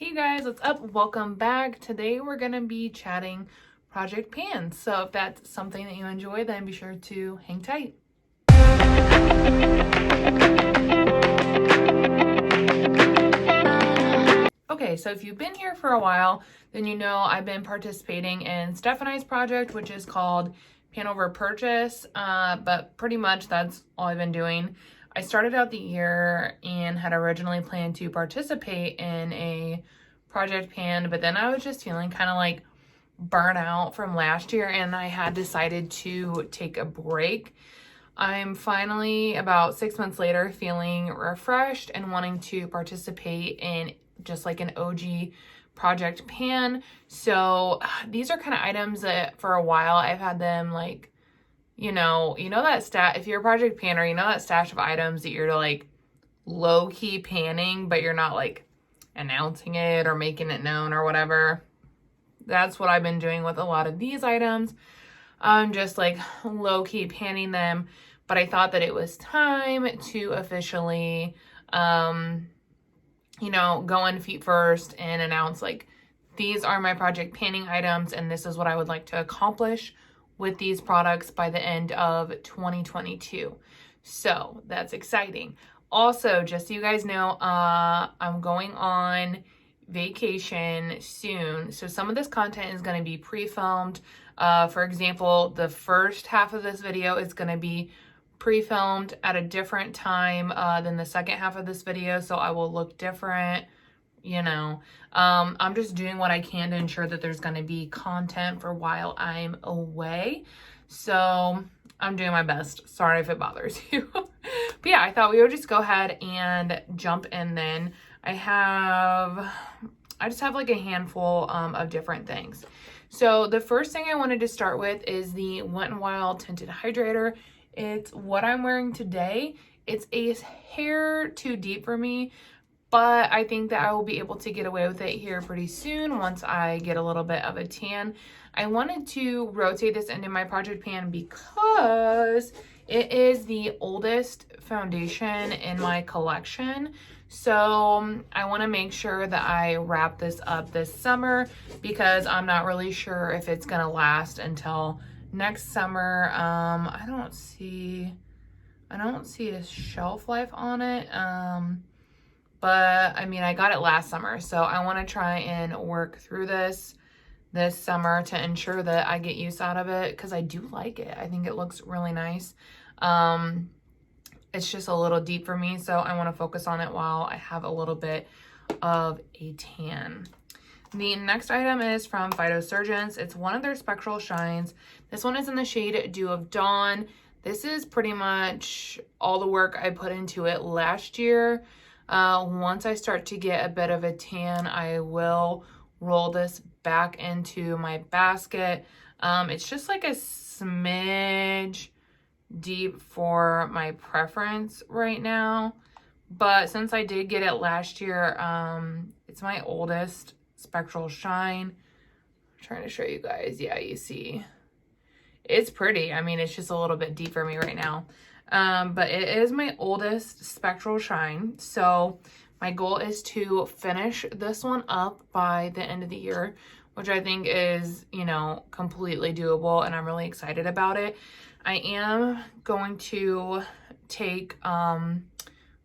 Hey guys, what's up? Welcome back. Today we're going to be chatting project pans. So if that's something that you enjoy, then be sure to hang tight. Okay, so if you've been here for a while, then you know I've been participating in Steph I's project, which is called Pan Over Purchase, but pretty much that's all I've been doing. I started out the year and had originally planned to participate in a project pan, but then I was just feeling kind of like burnt out from last year and I had decided to take a break. I'm finally, about 6 months later, feeling refreshed and wanting to participate in just like an OG project pan. So these are kind of items that for a while I've had them like, you know that if you're a project panner, you know that stash of items that you're like low-key panning, but you're not like announcing it or making it known or whatever. That's what I've been doing with a lot of these items. I'm just like low-key panning them, but I thought that it was time to officially, go in feet first and announce like, these are my project panning items and this is what I would like to accomplish with these products by the end of 2022. So that's exciting. Also, just so you guys know, I'm going on vacation soon. So some of this content is going to be pre-filmed. For example, the first half of this video is going to be pre-filmed at a different time than the second half of this video. So I will look different. I'm just doing what I can to ensure that there's going to be content for while I'm away. So I'm doing my best. Sorry if it bothers you. But yeah, I thought we would just go ahead and jump in then. I just have like a handful of different things. So the first thing I wanted to start with is the Wet n Wild Tinted Hydrator. It's what I'm wearing today. It's a hair too deep for me, but I think that I will be able to get away with it here pretty soon once I get a little bit of a tan. I wanted to rotate this into my project pan because it is the oldest foundation in my collection. So I want to make sure that I wrap this up this summer because I'm not really sure if it's going to last until next summer. I don't see a shelf life on it. But I mean, I got it last summer, so I want to try and work through this summer to ensure that I get use out of it because I do like it. I think it looks really nice. It's just a little deep for me, so I want to focus on it while I have a little bit of a tan. The next item is from Phytosurgeons. It's one of their spectral shines. This one is in the shade Dew of Dawn. This is pretty much all the work I put into it last year. Once I start to get a bit of a tan, I will roll this back into my basket. It's just like a smidge deep for my preference right now. But since I did get it last year, it's my oldest spectral shine. I'm trying to show you guys. Yeah, you see. It's pretty. I mean, it's just a little bit deep for me right now. But it is my oldest spectral shine. So my goal is to finish this one up by the end of the year, which I think is, completely doable. And I'm really excited about it. I am going to take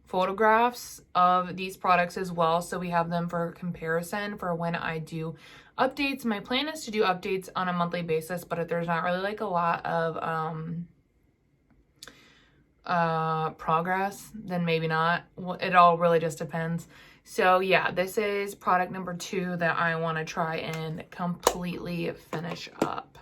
photographs of these products as well, so we have them for comparison for when I do updates. My plan is to do updates on a monthly basis, but if there's not really like a lot of progress, then maybe not. It all really just depends. So yeah, this is product number 2 that I want to try and completely finish up.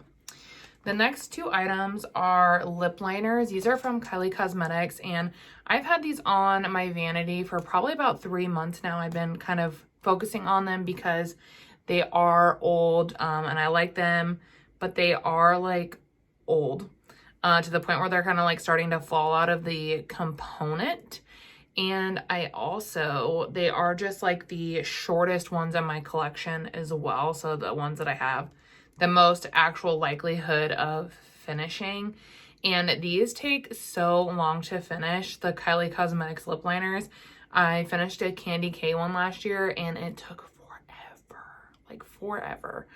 The next 2 items are lip liners. These are from Kylie Cosmetics, and I've had these on my vanity for probably about 3 months now. I've been kind of focusing on them because they are old, and I like them, but they are like old to the point where they're kind of like starting to fall out of the component. And they are just like the shortest ones in my collection as well. So the ones that I have the most actual likelihood of finishing. And these take so long to finish, the Kylie Cosmetics lip liners. I finished a Candy K one last year and it took forever. like forever.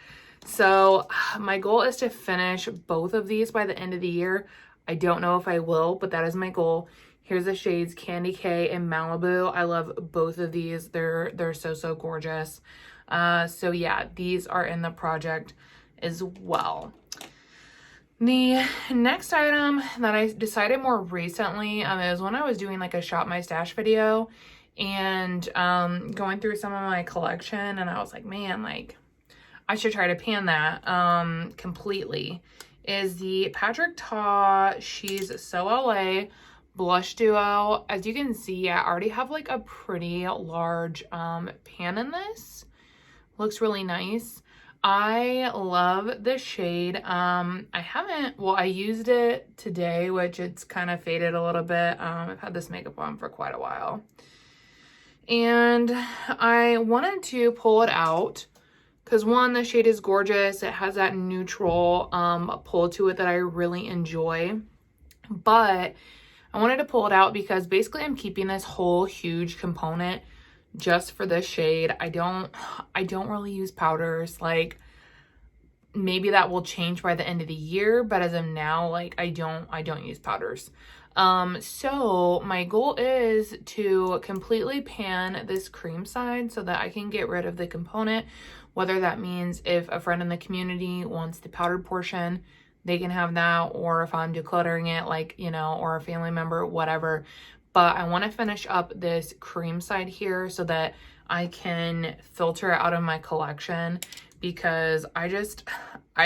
So my goal is to finish both of these by the end of the year. I don't know if I will, but that is my goal. Here's the shades Candy K and Malibu. I love both of these. They're so gorgeous. So yeah, these are in the project as well. The next item that I decided more recently is when I was doing like a shop my stash video and going through some of my collection, and I was like, man, like I should try to pan that completely, is the Patrick Ta She's So LA blush duo. As you can see, I already have like a pretty large pan in this. Looks really nice. I love the shade. I used it today, which it's kind of faded a little bit. I've had this makeup on for quite a while. And I wanted to pull it out because one, the shade is gorgeous. It has that neutral pull to it that I really enjoy. But I wanted to pull it out because basically I'm keeping this whole huge component just for this shade. I don't really use powders. Like maybe that will change by the end of the year, but as of now, like I don't use powders. So my goal is to completely pan this cream side so that I can get rid of the component, whether that means if a friend in the community wants the powdered portion, they can have that, or if I'm decluttering it, like, you know, or a family member, whatever. But I want to finish up this cream side here so that I can filter it out of my collection, because I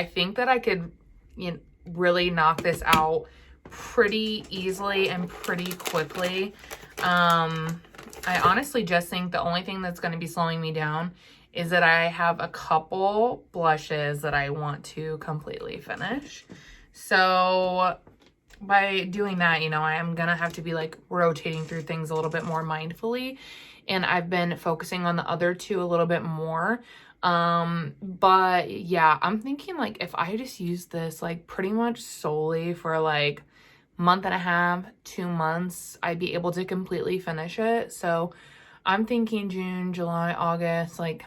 think that I could, you know, really knock this out pretty easily and pretty quickly. I honestly just think the only thing that's going to be slowing me down is that I have a couple blushes that I want to completely finish. So by doing that, you know, I am gonna have to be like rotating through things a little bit more mindfully, and I've been focusing on the other two a little bit more. But yeah, I'm thinking like if I just use this like pretty much solely for like month and a half, 2 months, I'd be able to completely finish it. So I'm thinking June, July, August, like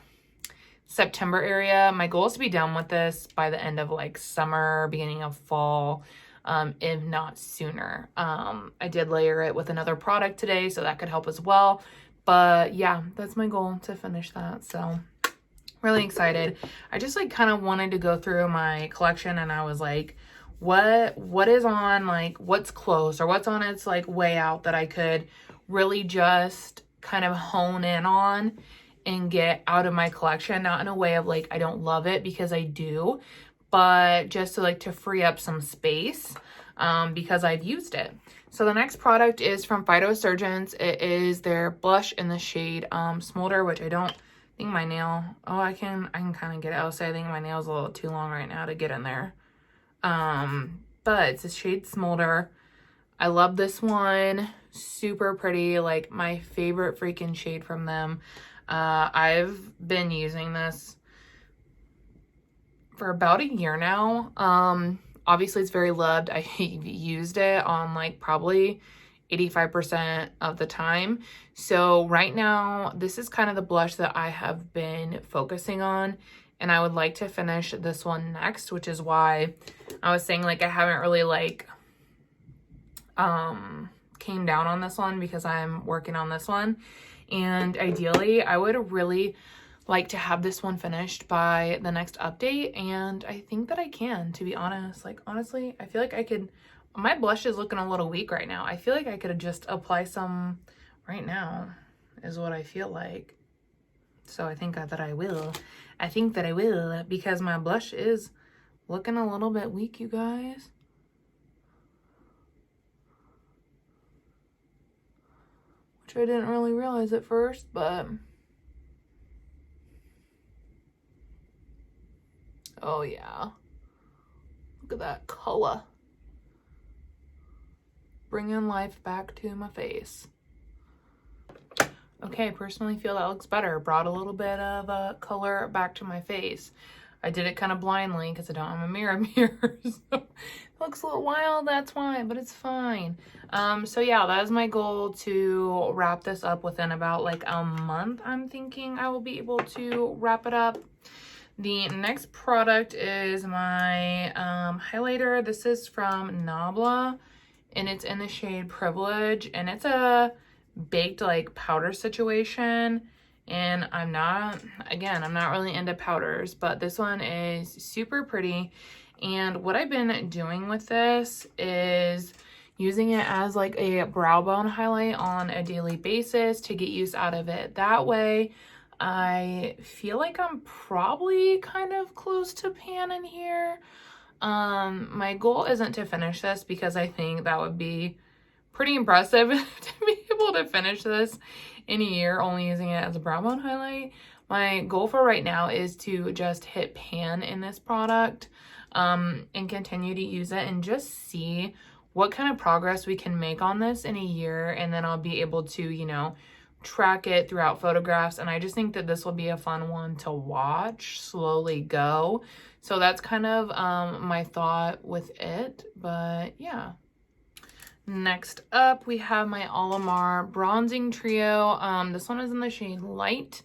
September area. My goal is to be done with this by the end of like summer, beginning of fall. If not sooner. I did layer it with another product today, so that could help as well. But yeah, that's my goal, to finish that. So really excited. I just like kind of wanted to go through my collection, and I was like, what is on, like what's close or what's on its like way out that I could really just kind of hone in on and get out of my collection. Not in a way of like I don't love it, because I do, but just to like to free up some space because I've used it. So the next product is from Phytosurgeons. It is their blush in the shade Smolder, which I don't think my nail, I can kind of get it. I'll say I think my nail's a little too long right now to get in there. But it's a shade Smolder. I love this one. Super pretty, like my favorite freaking shade from them. I've been using this for about a year now. Obviously it's very loved. I used it on like probably 85% of the time. So right now, this is kind of the blush that I have been focusing on, and I would like to finish this one next, which is why I was saying like I haven't really like came down on this one, because I'm working on this one. And ideally, I would really like to have this one finished by the next update, and I think that I can, to be honest. Like honestly, I feel like I could, my blush is looking a little weak right now. I feel like I could just apply some right now, is what I feel like. So I think that I will. I think that I will, because my blush is looking a little bit weak, you guys. Which I didn't really realize at first, but oh yeah, look at that color. Bringing life back to my face. Okay, I personally feel that looks better. Brought a little bit of color back to my face. I did it kind of blindly because I don't have a mirror so it looks a little wild, that's why, but it's fine. So yeah, that is my goal, to wrap this up within about like a month. I'm thinking I will be able to wrap it up. The next product is my highlighter. This is from Nabla, and it's in the shade Privilege, and it's a baked like powder situation. And I'm not really into powders, but this one is super pretty. And what I've been doing with this is using it as like a brow bone highlight on a daily basis to get use out of it. That way, I feel like I'm probably kind of close to pan in here. My goal isn't to finish this because I think that would be pretty impressive to be able to finish this in a year only using it as a brow bone highlight. My goal for right now is to just hit pan in this product and continue to use it and just see what kind of progress we can make on this in a year, and then I'll be able to, you know, track it throughout photographs. And I just think that this will be a fun one to watch slowly go. So that's kind of my thought with it. But yeah. Next up, we have my Olimar Bronzing Trio. This one is in the shade Light.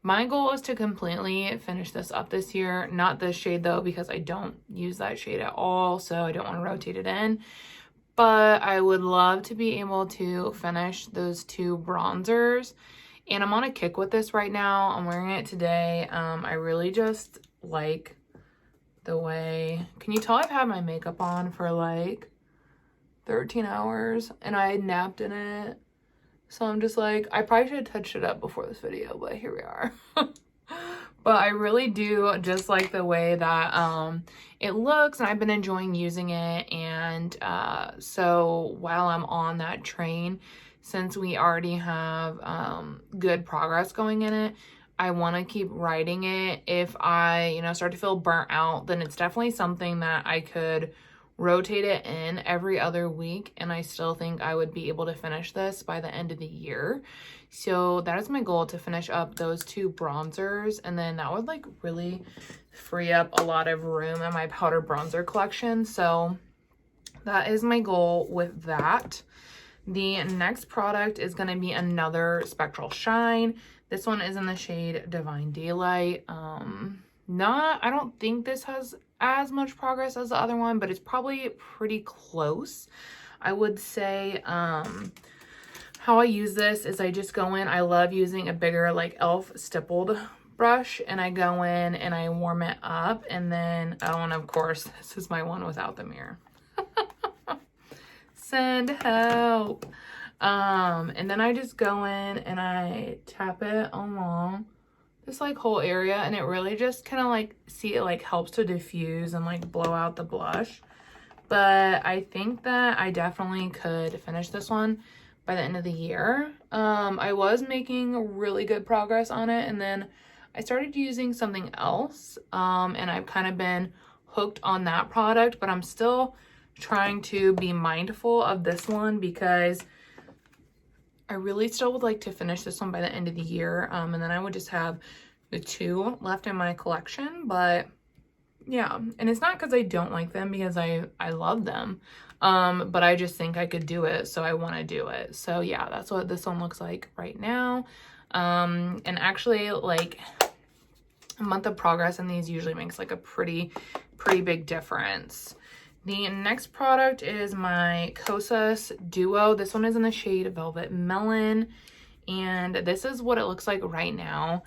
My goal is to completely finish this up this year. Not this shade though, because I don't use that shade at all, so I don't want to rotate it in. But I would love to be able to finish those two bronzers. And I'm on a kick with this right now. I'm wearing it today. I really just like the way... Can you tell I've had my makeup on for like 13 hours and I napped in it? So I'm just like, I probably should have touched it up before this video, but here we are. But I really do just like the way that it looks, and I've been enjoying using it. And so while I'm on that train, since we already have good progress going in it, I want to keep riding it. If I, you know, start to feel burnt out, then it's definitely something that I could rotate it in every other week, and I still think I would be able to finish this by the end of the year. So that is my goal, to finish up those two bronzers, and then that would like really free up a lot of room in my powder bronzer collection. So that is my goal with that. The next product is going to be another Spectral Shine. This one is in the shade Divine Daylight. I don't think this has as much progress as the other one, but it's probably pretty close. I would say how I use this is I just go in. I love using a bigger like e.l.f. stippled brush, and I go in and I warm it up, and then, oh, and of course this is my one without the mirror. Send help. And then I just go in and I tap it along this like whole area, and it really just kind of like, see, it like helps to diffuse and like blow out the blush. But I think that I definitely could finish this one by the end of the year. I was making really good progress on it, and then I started using something else, and I've kind of been hooked on that product, but I'm still trying to be mindful of this one because I really still would like to finish this one by the end of the year, and then I would just have the two left in my collection. But yeah, and it's not because I don't like them, because I love them, but I just think I could do it, so I want to do it. So yeah, that's what this one looks like right now. And actually, like, a month of progress in these usually makes like a pretty big difference. The next product is my Kosas Duo. This one is in the shade Velvet Melon, and this is what it looks like right now.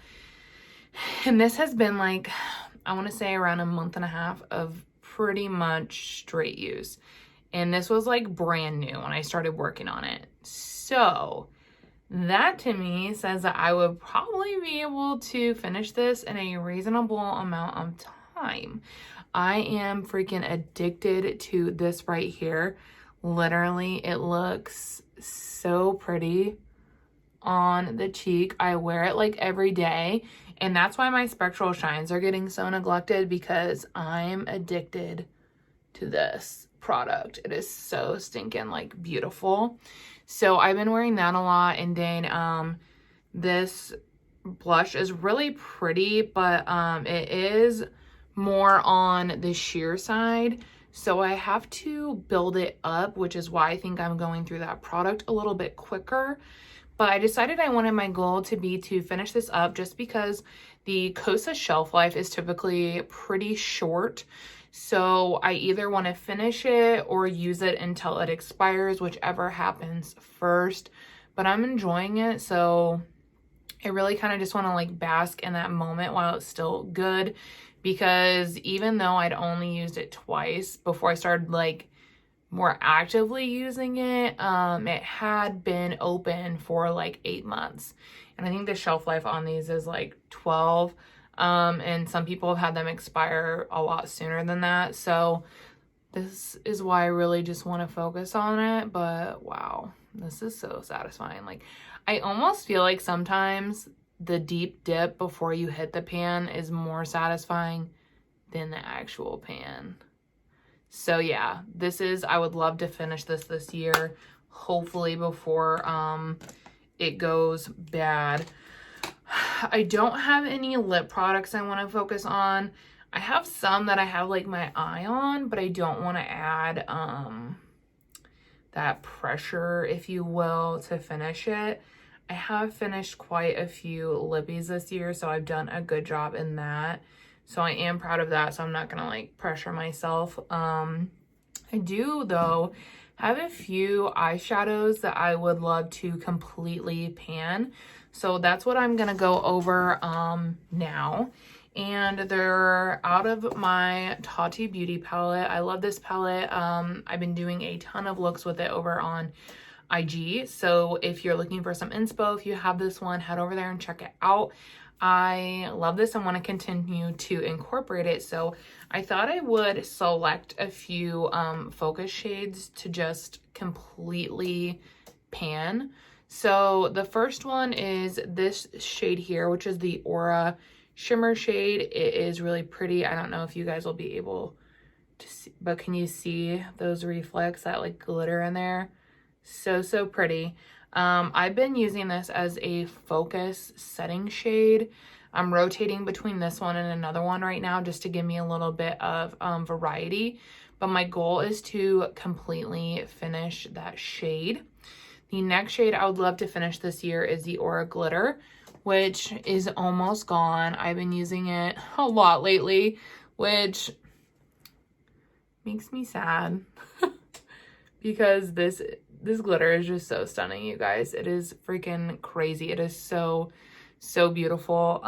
And this has been like, I want to say around a month and a half of pretty much straight use. And this was like brand new when I started working on it. So that to me says that I would probably be able to finish this in a reasonable amount of time. I am freaking addicted to this right here. Literally, it looks so pretty on the cheek. I wear it like every day, and that's why my Spectral Shines are getting so neglected, because I'm addicted to this product. It is so stinking like beautiful. So I've been wearing that a lot. And then this blush is really pretty, but it is more on the sheer side, so I have to build it up, which is why I think I'm going through that product a little bit quicker. But I decided I wanted my goal to be to finish this up, just because The Kosa shelf life is typically pretty short, so I either want to finish it or use it until it expires, whichever happens first. But I'm enjoying it, so I really kind of just want to like bask in that moment while it's still good, because even though I'd only used it twice before I started like more actively using it, it had been open for like 8 months. And I think the shelf life on these is like 12. And some people have had them expire a lot sooner than that. So this is why I really just want to focus on it. But wow, this is so satisfying. Like, I almost feel like sometimes the deep dip before you hit the pan is more satisfying than the actual pan. So yeah, I would love to finish this year, hopefully before it goes bad. I don't have any lip products I want to focus on. I have some that I have like my eye on, but I don't want to add that pressure, if you will, to finish it. I have finished quite a few lippies this year, so I've done a good job in that. So I am proud of that, so I'm not gonna like pressure myself. I do though have a few eyeshadows that I would love to completely pan. So that's what I'm gonna go over now. And they're out of my Tati Beauty palette. I love this palette. I've been doing a ton of looks with it over on IG. So if you're looking for some inspo, if you have this one, head over there and check it out. I love this and want to continue to incorporate it. So I thought I would select a few focus shades to just completely pan. So the first one is this shade here, which is the Aura Shimmer shade. It is really pretty. I don't know if you guys will be able to see, but can you see those reflects, that like glitter in there? So pretty. I've been using this as a focus setting shade. I'm rotating between this one and another one right now just to give me a little bit of variety. But my goal is to completely finish that shade. The next shade I would love to finish this year is the Aura Glitter, which is almost gone. I've been using it a lot lately, which makes me sad because this glitter is just so stunning, you guys. It is freaking crazy. It is so beautiful.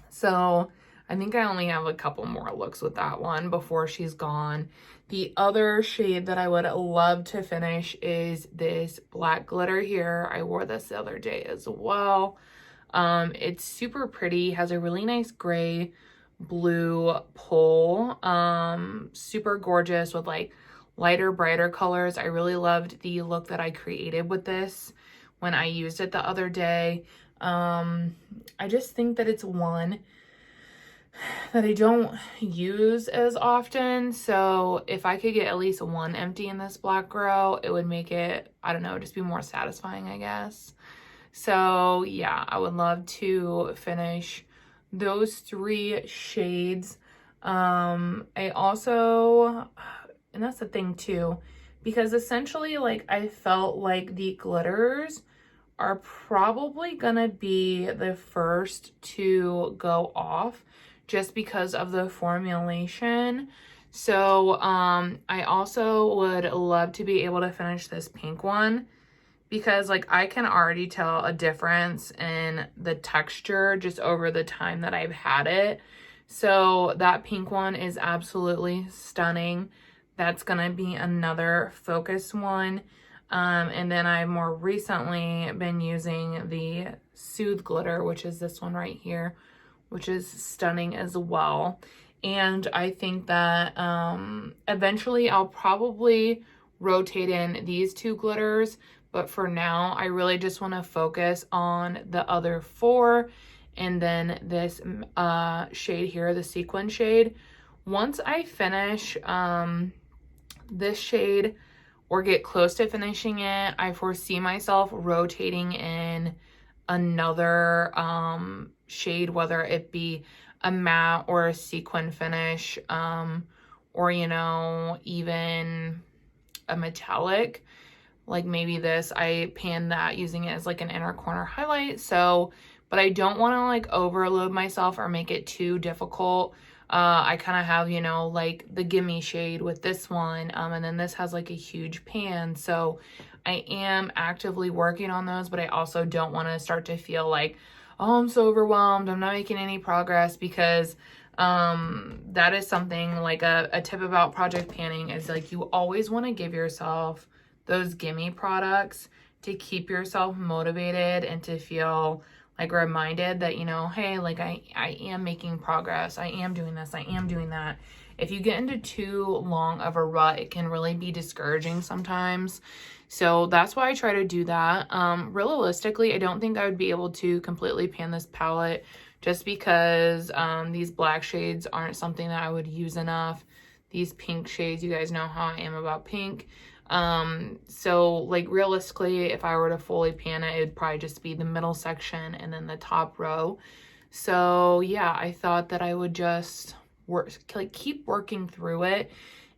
So I think I only have a couple more looks with that one before she's gone. The other shade that I would love to finish is this black glitter here. I wore this the other day as well. It's super pretty, has a really nice gray blue pull. Super gorgeous with like lighter, brighter colors. I really loved the look that I created with this when I used it the other day. I just think that it's one that I don't use as often. So if I could get at least one empty in this black girl, it would make it, I don't know, just be more satisfying, I guess. So yeah, I would love to finish those 3 shades. I also, and that's the thing too, because essentially like I felt like the glitters are probably gonna be the first to go off just because of the formulation. So I also would love to be able to finish this pink one because like I can already tell a difference in the texture just over the time that I've had it. So that pink one is absolutely stunning. That's gonna be another focus one. And then I've more recently been using the Soothe Glitter, which is this one right here, which is stunning as well. And I think that eventually I'll probably rotate in these 2 glitters, but for now I really just want to focus on the other 4 and then this shade here, the sequin shade. Once I finish this shade or get close to finishing it, I foresee myself rotating in another shade, whether it be a matte or a sequin finish, or you know, even a metallic. Like maybe this, I panned that using it as like an inner corner highlight. So but I don't want to like overload myself or make it too difficult. I kind of have, you know, like the gimme shade with this one, and then this has like a huge pan, so I am actively working on those, but I also don't want to start to feel like, oh, I'm so overwhelmed, I'm not making any progress, because that is something like a tip about project panning is like you always want to give yourself those gimme products to keep yourself motivated and to feel like reminded that, you know, hey, like I am making progress, I am doing this, I am doing that. If you get into too long of a rut, it can really be discouraging sometimes. So that's why I try to do that. Realistically, I don't think I would be able to completely pan this palette just because these black shades aren't something that I would use enough. These pink shades, you guys know how I am about pink. So like realistically, if I were to fully pan it, it'd probably just be the middle section and then the top row. So yeah, I thought that I would just keep working through it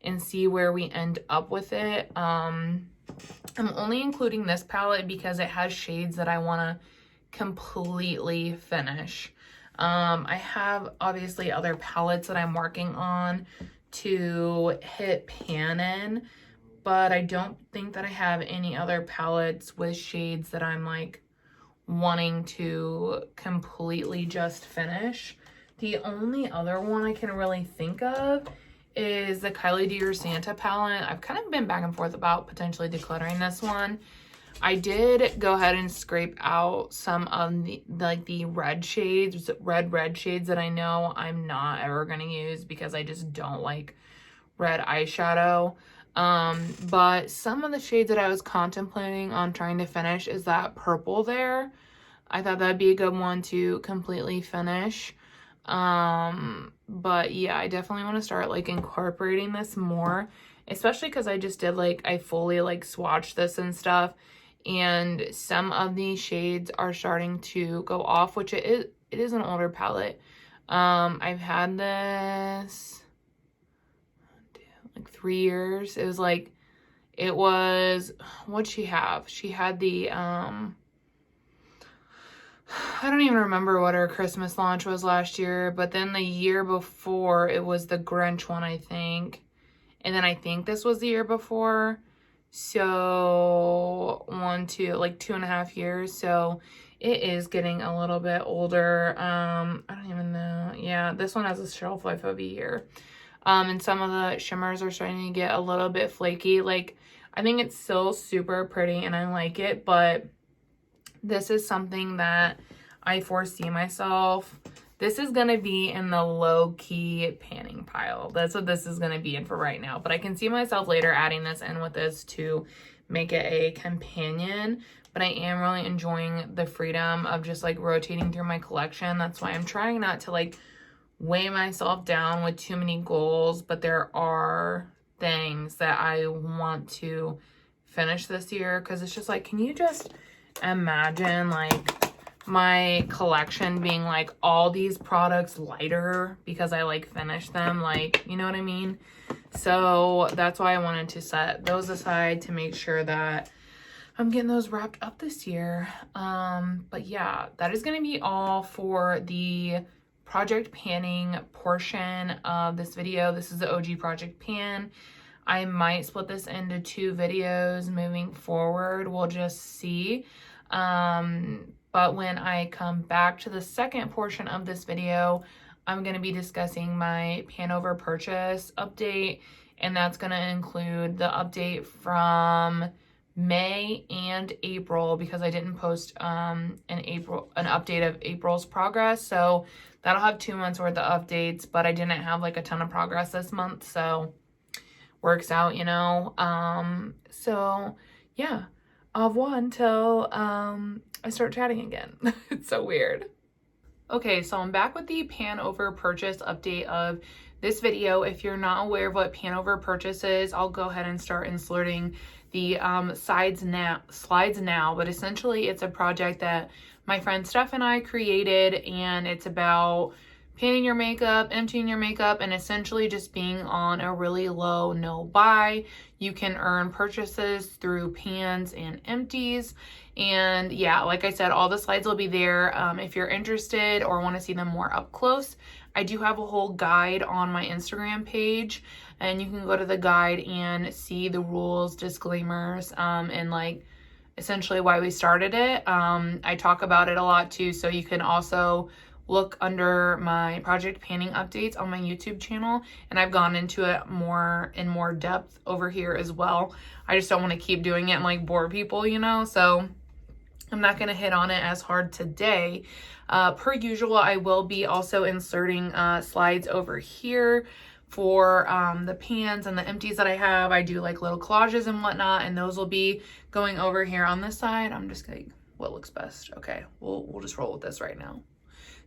and see where we end up with it. I'm only including this palette because it has shades that I want to completely finish. I have obviously other palettes that I'm working on to hit pan in, but I don't think that I have any other palettes with shades that I'm like wanting to completely just finish. The only other one I can really think of is the Kylie Deer Santa palette. I've kind of been back and forth about potentially decluttering this one. I did go ahead and scrape out some of the red shades, red shades that I know I'm not ever going to use because I just don't like red eyeshadow. But some of the shades that I was contemplating on trying to finish is that purple there. I thought that'd be a good one to completely finish. But yeah, I definitely want to start like incorporating this more, especially because I just did like, I fully like swatched this and stuff, and some of these shades are starting to go off, which it is an older palette. I've had this like 3 years. It was, what'd she have? She had the, I don't even remember what her Christmas launch was last year, but then the year before it was the Grinch one, I think. And then I think this was the year before. So 2.5 years. So it is getting a little bit older. I don't even know. Yeah, this one has a shelf life of a year. And some of the shimmers are starting to get a little bit flaky. Like, I think it's still super pretty and I like it, but this is something that I foresee myself. This is going to be in the low-key panning pile. That's what this is going to be in for right now. But I can see myself later adding this in with this to make it a companion. But I am really enjoying the freedom of just like rotating through my collection. That's why I'm trying not to like weigh myself down with too many goals. But there are things that I want to finish this year. Because it's just like, can you just imagine like my collection being like all these products lighter because I like finished them, like, you know what I mean? So that's why I wanted to set those aside to make sure that I'm getting those wrapped up this year. But yeah, that is going to be all for the project panning portion of this video. This is the OG project pan. I might split this into 2 videos moving forward. We'll just see. But when I come back to the second portion of this video, I'm going to be discussing my pan over purchase update, and that's going to include the update from May and April because I didn't post an update of April's progress. So that'll have 2 months worth of updates, but I didn't have like a ton of progress this month, so works out, you know. So yeah, au revoir until I start chatting again. It's so weird. Okay, so I'm back with the pan over purchase update of this video. If you're not aware of what pan over purchase is, I'll go ahead and start inserting the slides now. But essentially, it's a project that my friend Steph and I created, and it's about panning your makeup, emptying your makeup, and essentially just being on a really low no buy. You can earn purchases through pans and empties. And yeah, like I said, all the slides will be there. If you're interested or want to see them more up close, I do have a whole guide on my Instagram page, and you can go to the guide and see the rules, disclaimers, and like essentially why we started it. I talk about it a lot too, so you can also look under my project panning updates on my YouTube channel, and I've gone into it in more depth over here as well. I just don't want to keep doing it and like bore people, you know, so I'm not going to hit on it as hard today. Per usual, I will be also inserting slides over here for the pans and the empties that I have. I do like little collages and whatnot, and those will be going over here on this side. I'm just like, what looks best? Okay, we'll just roll with this right now.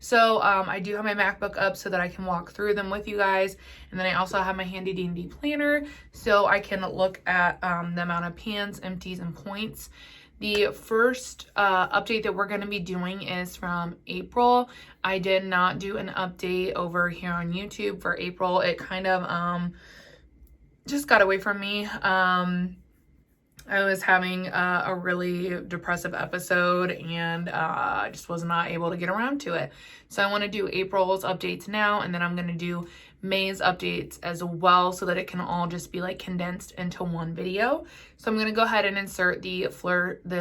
So I do have my MacBook up so that I can walk through them with you guys. And then I also have my handy dandy planner so I can look at the amount of pans, empties, and points. The first update that we're going to be doing is from April. I did not do an update over here on YouTube for April. It kind of just got away from me. I was having a really depressive episode, and I just was not able to get around to it. So I want to do April's updates now, and then I'm going to do May's updates as well so that it can all just be like condensed into one video. So I'm going to go ahead and insert the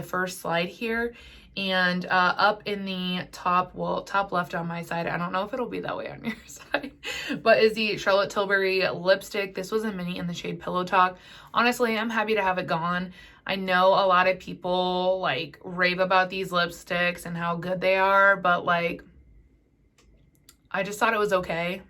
first slide here. And up in the top left on my side, I don't know if it'll be that way on your side, but is the Charlotte Tilbury lipstick. This was a mini in the shade Pillow Talk. Honestly, I'm happy to have it gone. I know a lot of people like rave about these lipsticks and how good they are, but like, I just thought it was okay.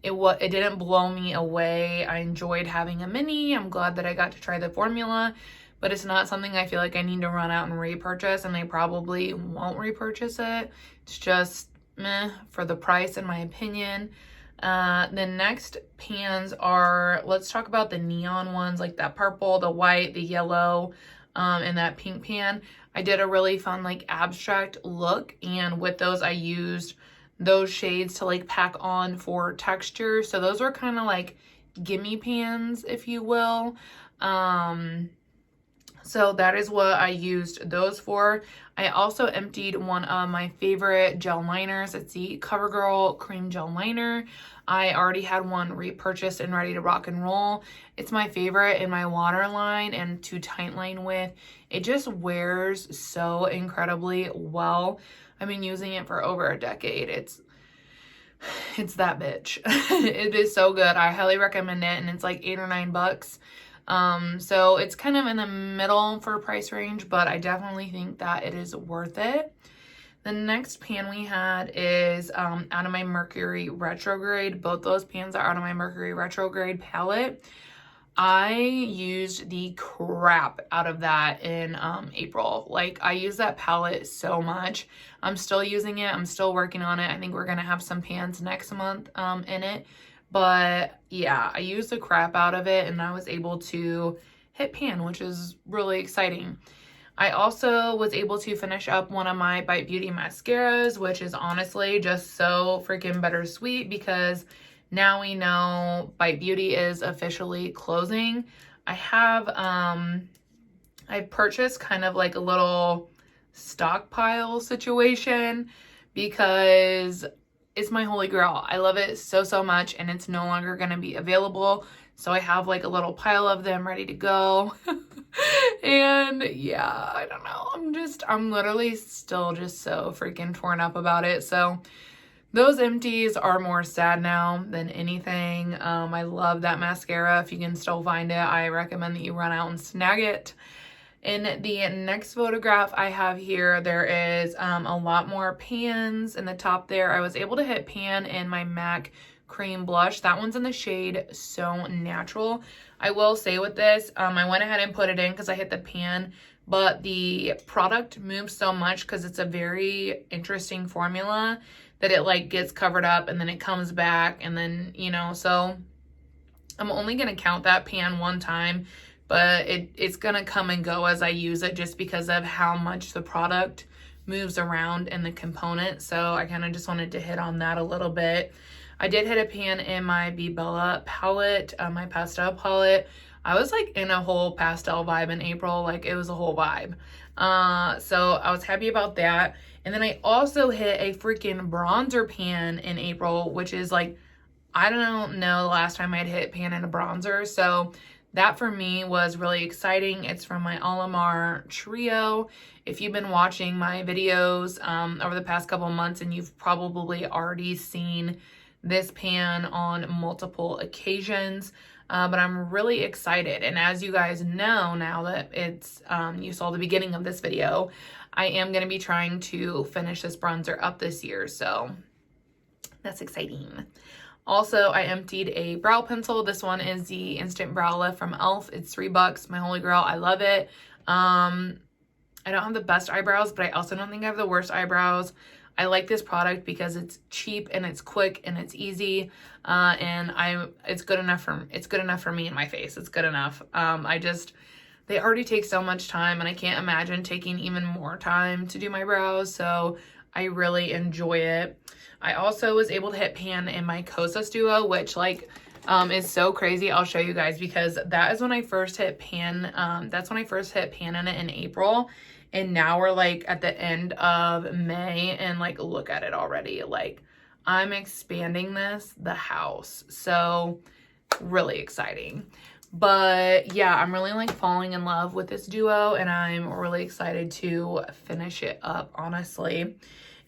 It didn't blow me away. I enjoyed having a mini. I'm glad that I got to try the formula, but it's not something I feel like I need to run out and repurchase, and I probably won't repurchase it. It's just meh for the price, in my opinion. The next pans are, let's talk about the neon ones, like that purple, the white, the yellow, and that pink pan. I did a really fun like abstract look, and with those I used those shades to like pack on for texture. So those were kind of like gimme pans, if you will. So that is what I used those for. I also emptied one of my favorite gel liners. It's the CoverGirl Cream Gel Liner. I already had one repurchased and ready to rock and roll. It's my favorite in my waterline and to tight line with. It just wears so incredibly well. I've been using it for over a decade. It's that bitch. It is so good. I highly recommend it, and it's like $8 or $9. So it's kind of in the middle for price range, but I definitely think that it is worth it. The next pan we had is out of my Mercury Retrograde. Both those pans are out of my Mercury Retrograde palette. I used the crap out of that in April. Like, I use that palette so much. I'm still using it. I'm still working on it. I think we're going to have some pans next month in it. But yeah, I used the crap out of it, and I was able to hit pan, which is really exciting. I also was able to finish up one of my Bite Beauty mascaras, which is honestly just so freaking bittersweet because now we know Bite Beauty is officially closing. I have, I purchased kind of like a little stockpile situation because it's my holy grail. I love it so, so much, and it's no longer going to be available. So I have like a little pile of them ready to go. And yeah, I don't know. I'm literally still just so freaking torn up about it. So those empties are more sad now than anything. I love that mascara. If you can still find it, I recommend that you run out and snag it. In the next photograph I have here, there is a lot more pans in the top there. I was able to hit pan in my MAC cream blush. That one's in the shade So Natural. I will say with this, I went ahead and put it in because I hit the pan, but the product moves so much because it's a very interesting formula that it like gets covered up and then it comes back, and then, you know, so I'm only going to count that pan one time, but it's going to come and go as I use it just because of how much the product moves around in the component. So I kind of just wanted to hit on that a little bit. I did hit a pan in my Be Bella palette, my pastel palette. I was like in a whole pastel vibe in April, like it was a whole vibe. So I was happy about that. And then I also hit a freaking bronzer pan in April, which is like, I don't know the last time I'd hit pan in a bronzer. So that for me was really exciting. It's from my Alamar trio. If you've been watching my videos over the past couple months, and you've probably already seen this pan on multiple occasions, but I'm really excited. And as you guys know, now that it's you saw the beginning of this video, I am going to be trying to finish this bronzer up this year, so that's exciting. Also, I emptied a brow pencil. This one is the Instant Brow Lift from e.l.f. It's $3. My holy grail. I love it. I don't have the best eyebrows, but I also don't think I have the worst eyebrows. I like this product because it's cheap and it's quick and it's easy, and it's good enough for me and my face. It's good enough. They already take so much time, and I can't imagine taking even more time to do my brows, so I really enjoy it. I also was able to hit pan in my Kosas Duo, which is so crazy. I'll show you guys, because that is when I first hit pan. That's when I first hit pan in it in April. And now we're like at the end of May, and like, look at it already. Like, I'm expanding the house. So really exciting. But yeah, I'm really like falling in love with this duo, and I'm really excited to finish it up, honestly.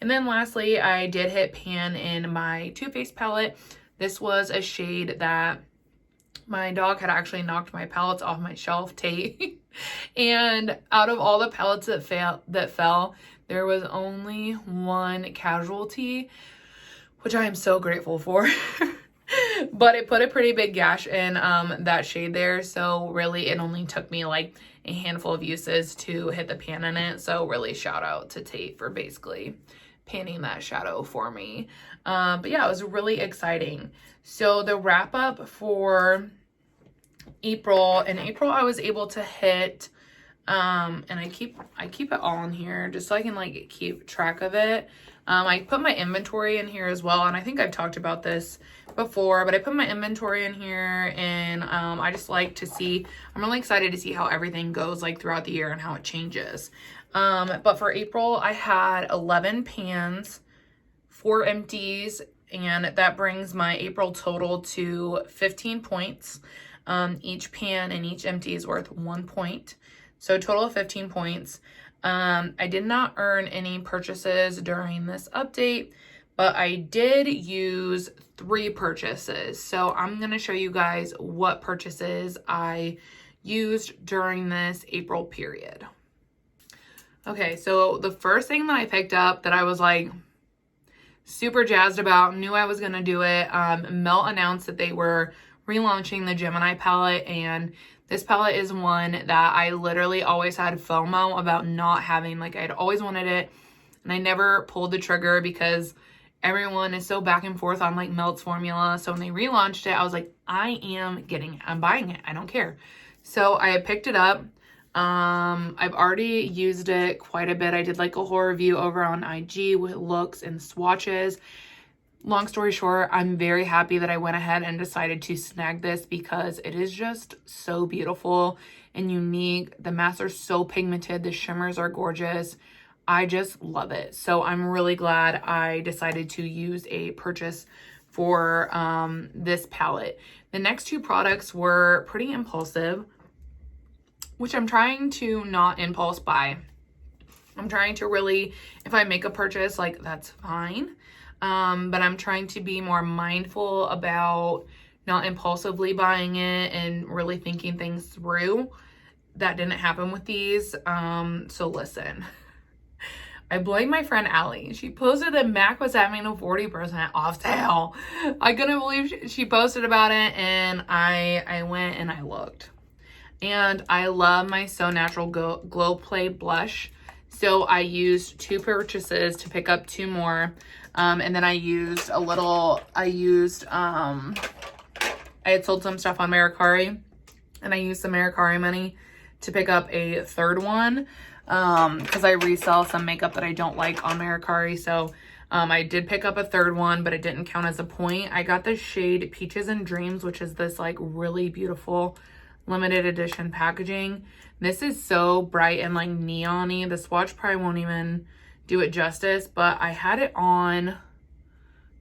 And then lastly, I did hit pan in my Too Faced palette. This was a shade that my dog had actually knocked my palettes off my shelf, Tate. And out of all the palettes that fell, there was only one casualty, which I am so grateful for. But it put a pretty big gash in that shade there. So really, it only took me like a handful of uses to hit the pan in it. So really shout out to Tate for basically panning that shadow for me. But yeah, it was really exciting. So the wrap up for April, in April I was able to hit, and I keep it all in here just so I can like keep track of it. I put my inventory in here as well, and I think I've talked about this before, but I put my inventory in here, and I just like to see, I'm really excited to see how everything goes like throughout the year and how it changes. But for April, I had 11 pans, 4 empties, and that brings my April total to 15 points. Each pan and each empty is worth 1 point. So a total of 15 points. I did not earn any purchases during this update, but I did use 3 purchases. So I'm going to show you guys what purchases I used during this April period. Okay, so the first thing that I picked up that I was like super jazzed about, knew I was going to do it, Melt announced that they were relaunching the Gemini palette, and this palette is one that I literally always had FOMO about not having. Like, I'd always wanted it, and I never pulled the trigger because everyone is so back and forth on like Melt's formula. So when they relaunched it, I was like, I'm buying it. I don't care. So I picked it up. I've already used it quite a bit. I did like a whole review over on IG with looks and swatches. Long story short, I'm very happy that I went ahead and decided to snag this because it is just so beautiful and unique. The mattes are so pigmented. The shimmers are gorgeous. I just love it. So I'm really glad I decided to use a purchase for this palette. The next 2 products were pretty impulsive, which I'm trying to not impulse buy. I'm trying to really, if I make a purchase, like, that's fine. But I'm trying to be more mindful about not impulsively buying it and really thinking things through. That didn't happen with these. So listen, I blame my friend Allie. She posted that MAC was having a 40% off sale. I couldn't believe she posted about it, and I went and I looked. And I love my So Natural Glow Play blush. So I used 2 purchases to pick up 2 more. And then I had sold some stuff on Mercari, and I used the Mercari money to pick up a 3rd one. because I resell some makeup that I don't like on Mercari. So I did pick up a third one, but it didn't count as a point. I got the shade Peaches and Dreams, which is this like really beautiful limited edition packaging. This is so bright and like neon-y. The swatch probably won't even do it justice, but I had it on, I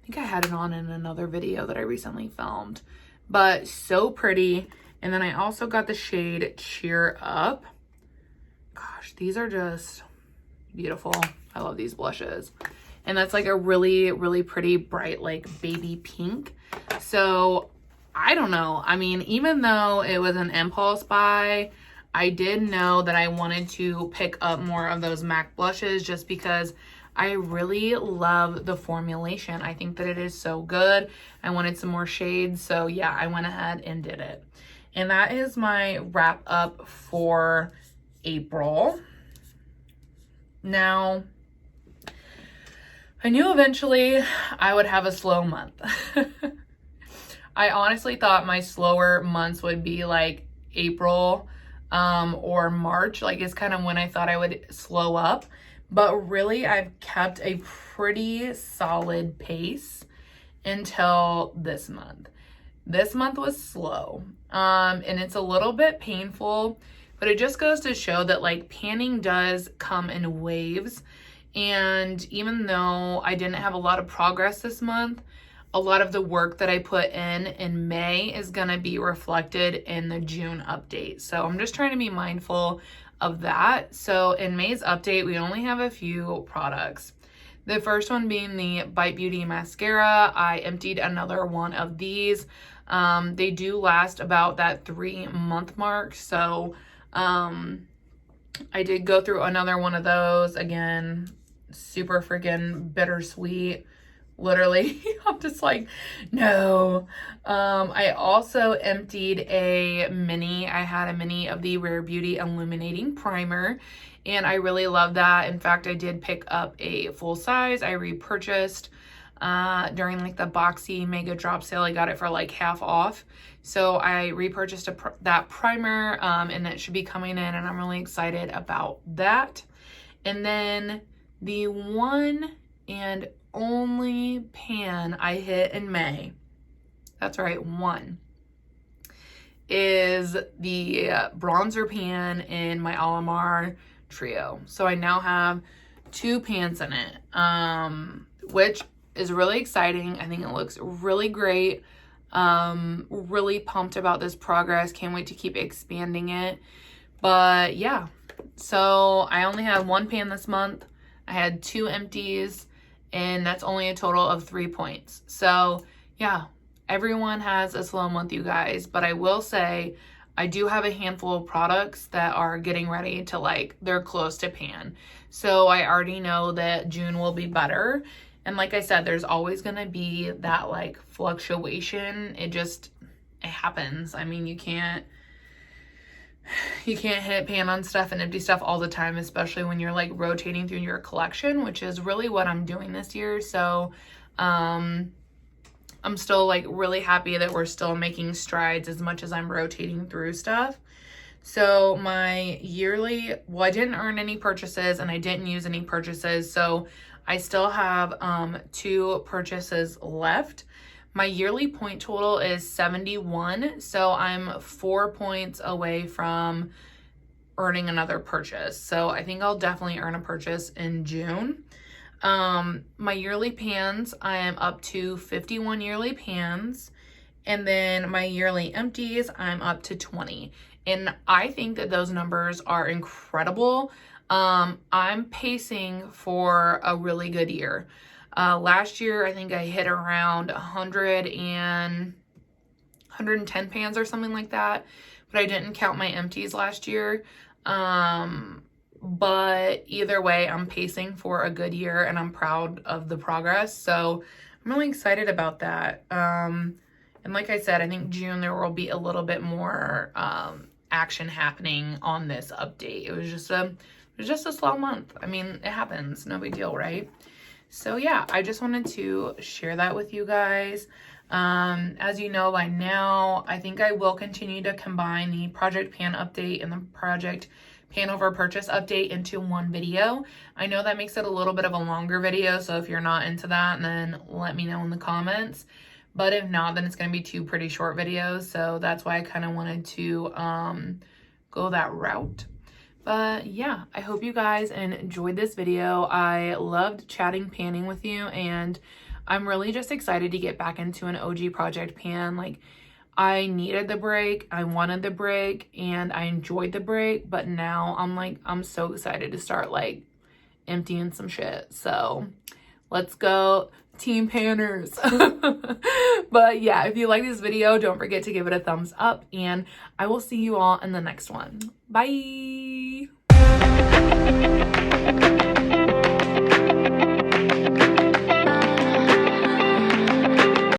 think I had it on in another video that I recently filmed, but so pretty. And then I also got the shade Cheer Up. Gosh, these are just beautiful. I love these blushes. And that's like a really, really pretty bright, like baby pink. So I don't know. I mean, even though it was an impulse buy, I did know that I wanted to pick up more of those MAC blushes just because I really love the formulation. I think that it is so good. I wanted some more shades. So yeah, I went ahead and did it. And that is my wrap up for April. Now, I knew eventually I would have a slow month. I honestly thought my slower months would be like April or March, like is kind of when I thought I would slow up. But really, I've kept a pretty solid pace until this month. This month was slow, and it's a little bit painful, but it just goes to show that like panning does come in waves. And even though I didn't have a lot of progress this month, a lot of the work that I put in May is going to be reflected in the June update. So I'm just trying to be mindful of that. So in May's update, we only have a few products. The first one being the Bite Beauty mascara. I emptied another one of these. They do last about that 3-month mark. So I did go through another one of those. Again, super freaking bittersweet. Literally, I'm just like, no. I also emptied a mini. I had a mini of the Rare Beauty Illuminating Primer, and I really love that. In fact, I did pick up a full size. I repurchased during like the Boxy Mega Drop Sale. I got it for like half off. So I repurchased that primer, and it should be coming in, and I'm really excited about that. And then the one and only pan I hit in May, that's right, one, is the bronzer pan in my Alamar trio. So I now have 2 pans in it, which is really exciting. I think it looks really great. Really pumped about this progress. Can't wait to keep expanding it. But yeah, so I only had 1 pan this month. I had 2 empties, and that's only a total of 3 points. So yeah, everyone has a slow month, you guys, but I will say I do have a handful of products that are getting ready to like, they're close to pan. So I already know that June will be better. And like I said, there's always going to be that like fluctuation. It happens. I mean, you can't hit pan on stuff and empty stuff all the time, especially when you're like rotating through your collection, which is really what I'm doing this year. So I'm still like really happy that we're still making strides as much as I'm rotating through stuff. So my yearly, well, I didn't earn any purchases and I didn't use any purchases, so I still have 2 purchases left. My yearly point total is 71, so I'm 4 points away from earning another purchase. So I think I'll definitely earn a purchase in June. My yearly pans, I am up to 51 yearly pans. And then my yearly empties, I'm up to 20. And I think that those numbers are incredible. I'm pacing for a really good year. Last year, I think I hit around 110 pans or something like that, but I didn't count my empties last year. But either way, I'm pacing for a good year and I'm proud of the progress. So I'm really excited about that. And like I said, I think June there will be a little bit more action happening on this update. It was just a slow month. I mean, it happens. No big deal, right? So yeah, I just wanted to share that with you guys. As you know by now, I think I will continue to combine the Project Pan update and the Project pan over purchase update into one video. I know that makes it a little bit of a longer video, so if you're not into that, then let me know in the comments. But if not, then it's going to be two pretty short videos, so that's why I kind of wanted to go that route. But yeah, I hope you guys enjoyed this video. I loved chatting panning with you, and I'm really just excited to get back into an OG project pan. Like, I needed the break, I wanted the break, and I enjoyed the break, but now I'm so excited to start like emptying some shit. So let's go team panners. But yeah, if you like this video, don't forget to give it a thumbs up, and I will see you all in the next one. Bye.